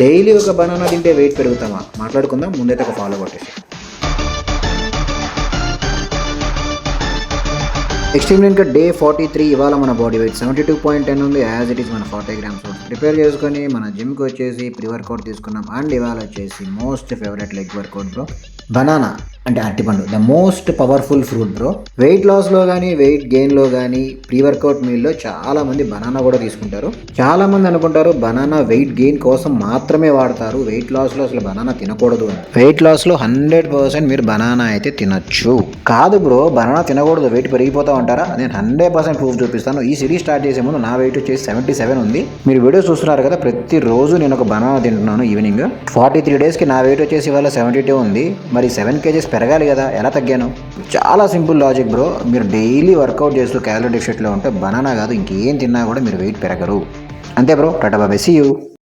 Daily ఒక banana తింటే wait పెరుగుతామా? మాట్లాడుకుందాం. ముందైతే ఒక ఫాలో కొట్టేసి. Extreme line day 43. ఇవాళ మన బాడీ వెయిట్ 72.10 ఉంది. యాజ్ ఇట్ ఈస్ మన 40 గ్రామ్స్ ప్రిపేర్ చేసుకొని మన జిమ్కి వచ్చేసి ప్రీ వర్కౌట్ తీసుకున్నాం. అండ్ ఇవాళ వచ్చేసి most favourite leg workout bro, banana అంటే అరటిపండు, the most powerful fruit bro. Weight లాస్లో కానీ వెయిట్ గెయిన్లో కానీ ప్రీ వర్కౌట్ మీల్లో చాలా మంది బనానా కూడా తీసుకుంటారు. చాలా మంది అనుకుంటారు బనానా వెయిట్ గెయిన్ కోసం మాత్రమే వాడతారు, వెయిట్ లాస్లో అసలు బనానా తినకూడదు అని. వెయిట్ లాస్లో 100% మీరు బనానా అయితే తినొచ్చు. కాదు బ్రో, బనానా తినకూడదు వెయిట్ పెరిగిపోతా అంటారా? నేను 100% ప్రూఫ్ చూపిస్తాను. ఈ సిరీస్ స్టార్ట్ చేసే ముందు నా వెయిట్ వచ్చేసి 77 ఉంది. మీరు వీడియో చూస్తున్నారు కదా, ప్రతిరోజు నేను ఒక బనానా తింటున్నాను ఈవినింగ్. 43 డేస్కి నా వెయిట్ వచ్చేసి ఇవాళ 72 ఉంది. మరి 7 kgs పెరగాలి కదా, ఎలా తగ్గాను? చాలా సింపుల్ లాజిక్ బ్రో. మీరు డైలీ వర్కౌట్ చేస్తూ క్యాలరీ డెఫిసిట్లో ఉంటే బనానా కాదు ఇంకేం తిన్నా కూడా మీరు వెయిట్ పెరగరు. అంతే bro. Tata bye, see you.